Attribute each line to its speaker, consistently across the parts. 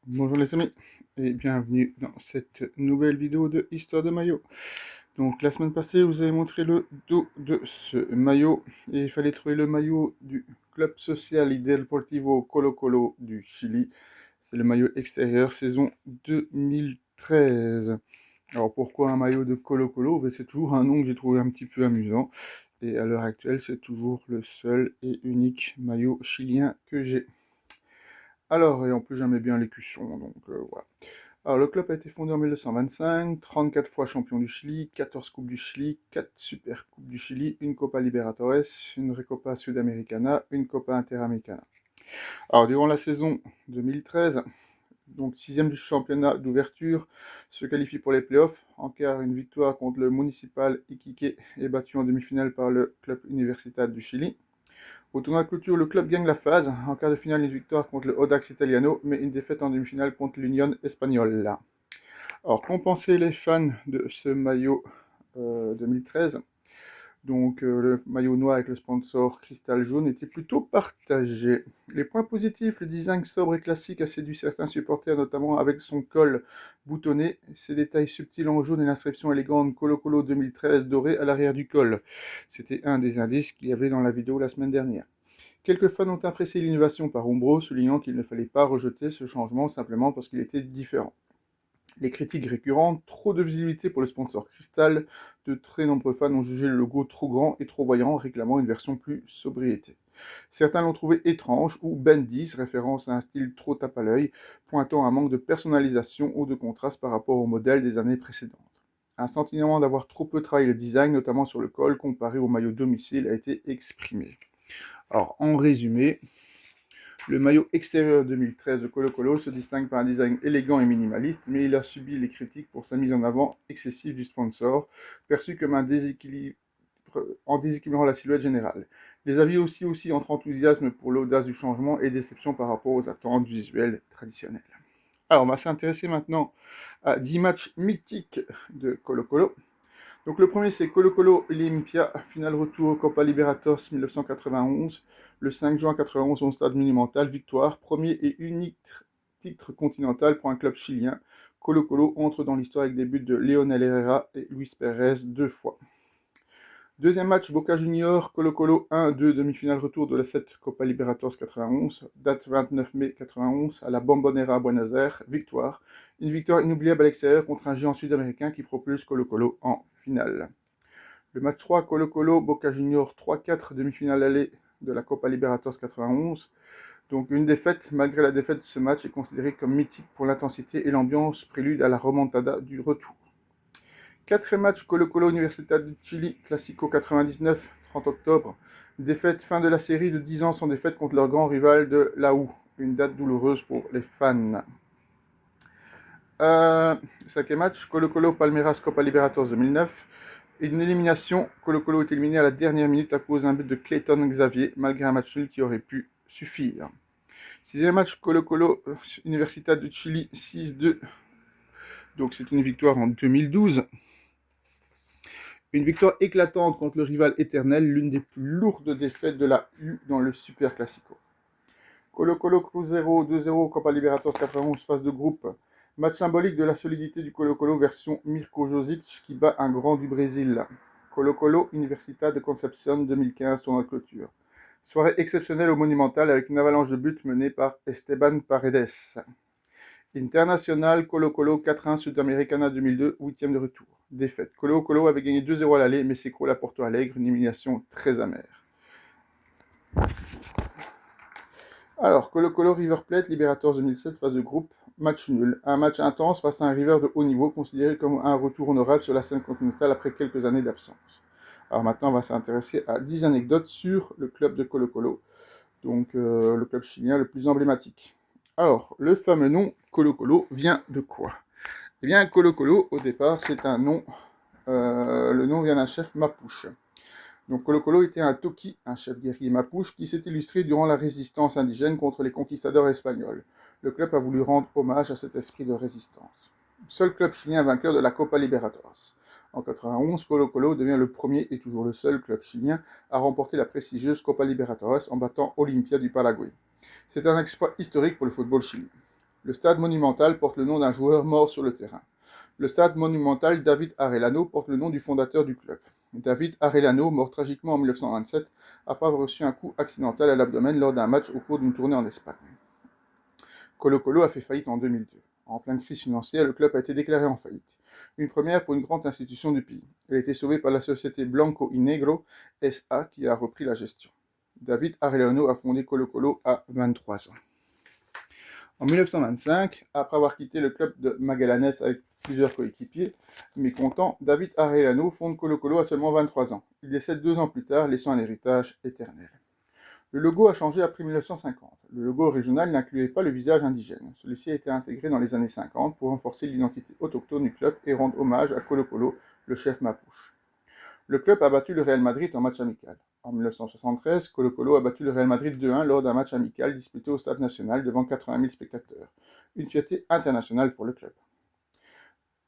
Speaker 1: Bonjour les amis et bienvenue dans cette nouvelle vidéo de Histoire de maillot. Donc la semaine passée, je vous avez montré le dos de ce maillot et il fallait trouver le maillot du Club Social y Deportivo Colo-Colo du Chili. C'est le maillot extérieur saison 2013. Alors pourquoi un maillot de Colo-Colo? Ben, c'est toujours un nom que j'ai trouvé un petit peu amusant et à l'heure actuelle, c'est toujours le seul et unique maillot chilien que j'ai. Alors, et en plus j'aimais bien l'écusson, donc voilà. Alors, le club a été fondé en 1925, 34 fois champion du Chili, 14 Coupes du Chili, 4 Super Coupes du Chili, une Copa Libertadores, une Recopa Sudamericana, une Copa Interamericana. Alors, durant la saison 2013, donc 6e du championnat d'ouverture, se qualifie pour les playoffs, encarre une victoire contre le Municipal Iquique et battu en demi-finale par le club Universidad du Chili. Au tournoi de clôture, le club gagne la phase. En quart de finale, une victoire contre le Audax Italiano, mais une défaite en demi-finale contre l'Union Espagnole. Alors, qu'ont pensé les fans de ce maillot 2013? Donc, le maillot noir avec le sponsor cristal jaune était plutôt partagé. Les points positifs, le design sobre et classique a séduit certains supporters, notamment avec son col boutonné, ses détails subtils en jaune et l'inscription élégante Colo Colo 2013 dorée à l'arrière du col. C'était un des indices qu'il y avait dans la vidéo la semaine dernière. Quelques fans ont apprécié l'innovation par Umbro, soulignant qu'il ne fallait pas rejeter ce changement simplement parce qu'il était différent. Les critiques récurrentes, trop de visibilité pour le sponsor Cristal, de très nombreux fans ont jugé le logo trop grand et trop voyant, réclamant une version plus sobriété. Certains l'ont trouvé étrange ou Bendis, référence à un style trop tape à l'œil, pointant un manque de personnalisation ou de contraste par rapport au modèle des années précédentes. Un sentiment d'avoir trop peu travaillé le design, notamment sur le col, comparé au maillot domicile, a été exprimé. Alors, en résumé, le maillot extérieur 2013 de Colo-Colo se distingue par un design élégant et minimaliste, mais il a subi les critiques pour sa mise en avant excessive du sponsor, perçu comme un déséquilibre en déséquilibrant la silhouette générale. Les avis aussi entre enthousiasme pour l'audace du changement et déception par rapport aux attentes visuelles traditionnelles. Alors, on va s'intéresser maintenant à 10 matchs mythiques de Colo-Colo. Donc le premier c'est Colo Colo Olimpia, finale retour Copa Libertadores 1991, le 5 juin 91 au stade monumental, victoire, premier et unique titre continental pour un club chilien. Colo Colo entre dans l'histoire avec des buts de Leonel Herrera et Luis Pérez deux fois. Deuxième match, Boca Junior, Colo Colo 1-2, demi-finale retour de la 7 Copa Libertadores 91, date 29 mai 91, à la Bombonera à Buenos Aires, victoire. Une victoire inoubliable à l'extérieur contre un géant sud-américain qui propulse Colo Colo en finale. Le match 3, Colo Colo, Boca Junior 3-4, demi-finale aller de la Copa Libertadores 91. Donc une défaite, malgré la défaite de ce match, est considérée comme mythique pour l'intensité et l'ambiance, prélude à la remontada du retour. Quatrième match, Colo Colo Universidad de Chili, Classico 99, 30 octobre. Défaite, fin de la série de 10 ans sans défaite contre leur grand rival de l'AU. Une date douloureuse pour les fans. Cinquième match, Colo Colo Palmeiras Copa Libertadores 2009. Une élimination, Colo Colo est éliminé à la dernière minute à cause d'un but de Clayton Xavier, malgré un match nul qui aurait pu suffire. Sixième match, Colo Colo Universidad de Chili 6-2. Donc c'est une victoire en 2012. Une victoire éclatante contre le rival éternel, l'une des plus lourdes défaites de la U dans le Super Classico. Colo Colo Cruzeiro 2-0 Copa Libertadores 91 phase de groupe. Match symbolique de la solidité du Colo Colo version Mirko Josic qui bat un grand du Brésil. Colo Colo Universidad de Concepción 2015 tournoi de clôture. Soirée exceptionnelle au Monumental avec une avalanche de buts menée par Esteban Paredes. International Colo Colo 4-1 Sudamericana 2002, 8e de retour. Défaite. Colo Colo avait gagné 2-0 à l'aller, mais s'écroule à Porto Alegre, une élimination très amère. Alors, Colo Colo River Plate, Libertadores 2007, phase de groupe, match nul. Un match intense face à un river de haut niveau, considéré comme un retour honorable sur la scène continentale après quelques années d'absence. Alors maintenant, on va s'intéresser à 10 anecdotes sur le club de Colo Colo, donc le club chilien le plus emblématique. Alors, le fameux nom Colo Colo vient de quoi? Eh bien, Colo Colo, au départ, c'est un nom, le nom vient d'un chef mapuche. Donc Colo Colo était un Toqui, un chef guerrier mapuche, qui s'est illustré durant la résistance indigène contre les conquistadors espagnols. Le club a voulu rendre hommage à cet esprit de résistance. Seul club chilien vainqueur de la Copa Libertadores. En 91, Colo Colo devient le premier et toujours le seul club chilien à remporter la prestigieuse Copa Libertadores en battant Olimpia du Paraguay. C'est un exploit historique pour le football chilien. Le stade Monumental porte le nom d'un joueur mort sur le terrain. Le stade Monumental David Arellano porte le nom du fondateur du club. David Arellano, mort tragiquement en 1927 après avoir reçu un coup accidentel à l'abdomen lors d'un match au cours d'une tournée en Espagne. Colo-Colo a fait faillite en 2002. En pleine crise financière, le club a été déclaré en faillite. Une première pour une grande institution du pays. Elle a été sauvée par la société Blanco y Negro SA qui a repris la gestion. David Arellano a fondé Colo-Colo à 23 ans. En 1925, après avoir quitté le club de Magallanes avec plusieurs coéquipiers, mécontents, David Arellano fonde Colo-Colo à seulement 23 ans. Il décède 2 ans plus tard, laissant un héritage éternel. Le logo a changé après 1950. Le logo régional n'incluait pas le visage indigène. Celui-ci a été intégré dans les années 50 pour renforcer l'identité autochtone du club et rendre hommage à Colo-Colo, le chef Mapuche. Le club a battu le Real Madrid en match amical. En 1973, Colo-Colo a battu le Real Madrid 2-1 lors d'un match amical disputé au Stade national devant 80 000 spectateurs. Une fierté internationale pour le club.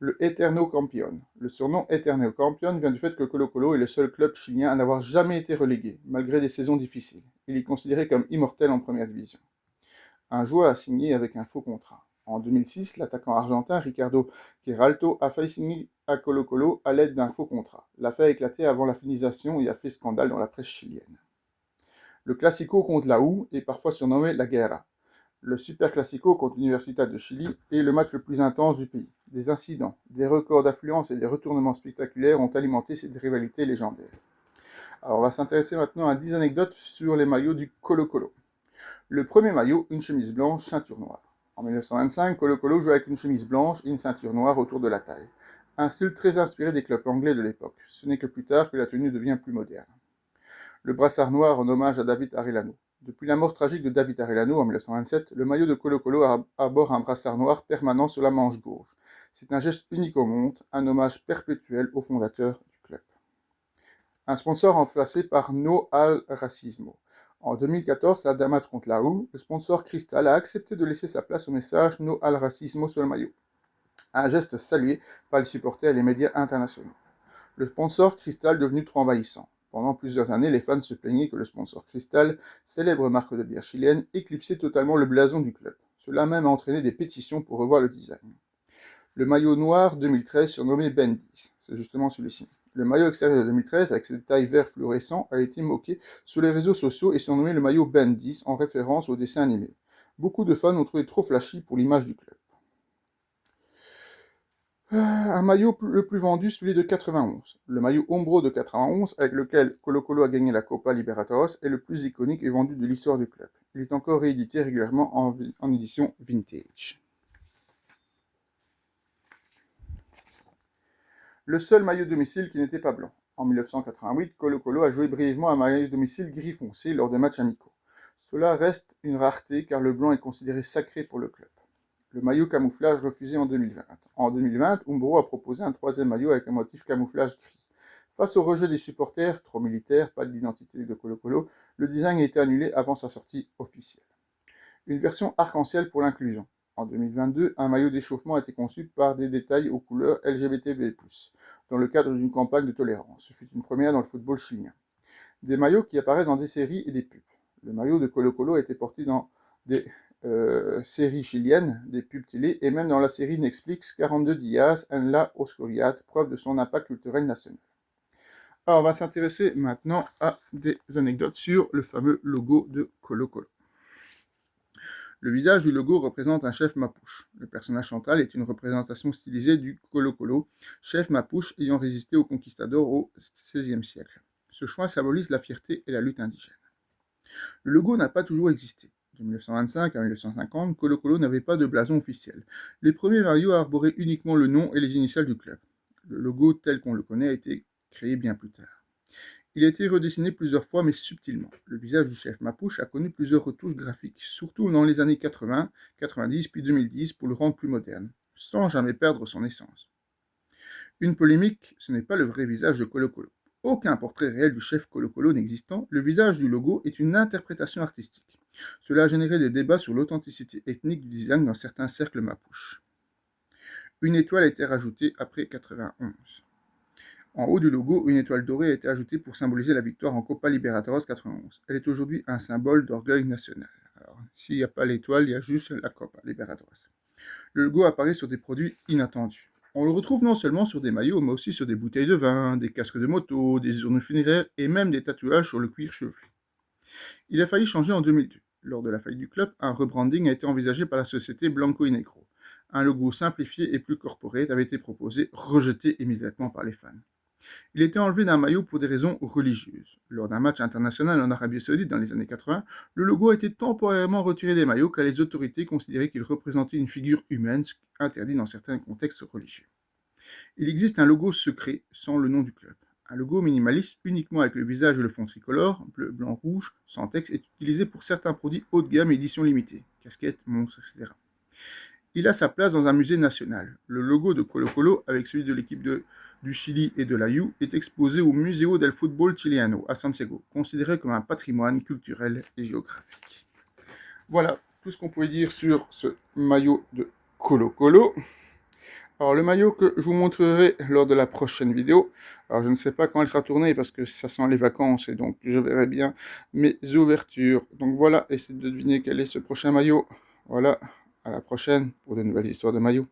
Speaker 1: Le Eterno Campeón. Le surnom Eterno Campeón vient du fait que Colo-Colo est le seul club chilien à n'avoir jamais été relégué, malgré des saisons difficiles. Il est considéré comme immortel en première division. Un joueur a signé avec un faux contrat. En 2006, l'attaquant argentin Ricardo Queralto a failli signer à Colo-Colo à l'aide d'un faux contrat. L'affaire a éclaté avant la finalisation et a fait scandale dans la presse chilienne. Le Classico contre la U est parfois surnommé la Guerra. Le Super Classico contre l'Universidad de Chili est le match le plus intense du pays. Des incidents, des records d'affluence et des retournements spectaculaires ont alimenté cette rivalité légendaire. Alors on va s'intéresser maintenant à 10 anecdotes sur les maillots du Colo-Colo. Le premier maillot, une chemise blanche, ceinture noire. En 1925, Colo-Colo joue avec une chemise blanche et une ceinture noire autour de la taille. Un style très inspiré des clubs anglais de l'époque. Ce n'est que plus tard que la tenue devient plus moderne. Le brassard noir en hommage à David Arellano. Depuis la mort tragique de David Arellano en 1927, le maillot de Colo-Colo arbore un brassard noir permanent sur la manche gauche. C'est un geste unique au monde, un hommage perpétuel au fondateur du club. Un sponsor remplacé par No al Racismo. En 2014, lors d'un match contre la U, le sponsor Cristal a accepté de laisser sa place au message No al Racismo sur le maillot. Un geste salué par les supporters et les médias internationaux. Le sponsor Cristal devenu trop envahissant. Pendant plusieurs années, les fans se plaignaient que le sponsor Cristal, célèbre marque de bière chilienne, éclipsait totalement le blason du club. Cela a même entraîné des pétitions pour revoir le design. Le maillot noir 2013 surnommé Ben 10, c'est justement celui-ci. Le maillot extérieur de 2013, avec ses détails verts fluorescents, a été moqué sur les réseaux sociaux et surnommé le maillot Ben 10 en référence au dessin animé. Beaucoup de fans ont trouvé trop flashy pour l'image du club. Un maillot le plus vendu, celui de 91. Le maillot Umbro de 91, avec lequel Colo-Colo a gagné la Copa Libertadores, est le plus iconique et vendu de l'histoire du club. Il est encore réédité régulièrement en édition vintage. Le seul maillot domicile qui n'était pas blanc. En 1988, Colo-Colo a joué brièvement un maillot domicile gris foncé lors des matchs amicaux. Cela reste une rareté car le blanc est considéré sacré pour le club. Le maillot camouflage refusé en 2020. En 2020, Umbro a proposé un troisième maillot avec un motif camouflage gris. Face au rejet des supporters, trop militaire, pas d'identité de Colo-Colo, le design a été annulé avant sa sortie officielle. Une version arc-en-ciel pour l'inclusion. En 2022, un maillot d'échauffement a été conçu par des détails aux couleurs LGBTB+, dans le cadre d'une campagne de tolérance. Ce fut une première dans le football chilien. Des maillots qui apparaissent dans des séries et des pubs. Le maillot de Colo-Colo a été porté dans des séries chiliennes, des pubs télé, et même dans la série Netflix 42 Días en la Oscuridad, preuve de son impact culturel national. Alors, on va s'intéresser maintenant à des anecdotes sur le fameux logo de Colo-Colo. Le visage du logo représente un chef Mapuche. Le personnage central est une représentation stylisée du Colo-Colo, chef Mapuche ayant résisté aux conquistadors au XVIe siècle. Ce choix symbolise la fierté et la lutte indigène. Le logo n'a pas toujours existé. De 1925 à 1950, Colo-Colo n'avait pas de blason officiel. Les premiers maillots arboraient uniquement le nom et les initiales du club. Le logo tel qu'on le connaît a été créé bien plus tard. Il a été redessiné plusieurs fois mais subtilement. Le visage du chef Mapuche a connu plusieurs retouches graphiques, surtout dans les années 80, 90 puis 2010 pour le rendre plus moderne, sans jamais perdre son essence. Une polémique, ce n'est pas le vrai visage de Colo-Colo. Aucun portrait réel du chef Colo-Colo n'existant, le visage du logo est une interprétation artistique. Cela a généré des débats sur l'authenticité ethnique du design dans certains cercles Mapuche. Une étoile a été rajoutée après 91. En haut du logo, une étoile dorée a été ajoutée pour symboliser la victoire en Copa Libertadores 91. Elle est aujourd'hui un symbole d'orgueil national. Alors, s'il n'y a pas l'étoile, il y a juste la Copa Libertadores. Le logo apparaît sur des produits inattendus. On le retrouve non seulement sur des maillots, mais aussi sur des bouteilles de vin, des casques de moto, des urnes funéraires et même des tatouages sur le cuir chevelu. Il a failli changer en 2002. Lors de la faillite du club, un rebranding a été envisagé par la société Blanco y Negro. Un logo simplifié et plus corporate avait été proposé, rejeté immédiatement par les fans. Il était enlevé d'un maillot pour des raisons religieuses. Lors d'un match international en Arabie Saoudite dans les années 80, le logo a été temporairement retiré des maillots car les autorités considéraient qu'il représentait une figure humaine, ce qui est interdit dans certains contextes religieux. Il existe un logo secret sans le nom du club. Un logo minimaliste uniquement avec le visage et le fond tricolore, bleu, blanc, rouge, sans texte, est utilisé pour certains produits haut de gamme et édition limitée, casquettes, monstres, etc. Il a sa place dans un musée national. Le logo de Colo-Colo, avec celui de l'équipe du Chili et de la U, est exposé au Museo del Fútbol Chileno à Santiago, considéré comme un patrimoine culturel et géographique. Voilà tout ce qu'on pouvait dire sur ce maillot de Colo-Colo. Alors le maillot que je vous montrerai lors de la prochaine vidéo, alors je ne sais pas quand elle sera tournée parce que ça sent les vacances et donc je verrai bien mes ouvertures. Donc voilà, essayez de deviner quel est ce prochain maillot. Voilà, à la prochaine pour de nouvelles histoires de maillots.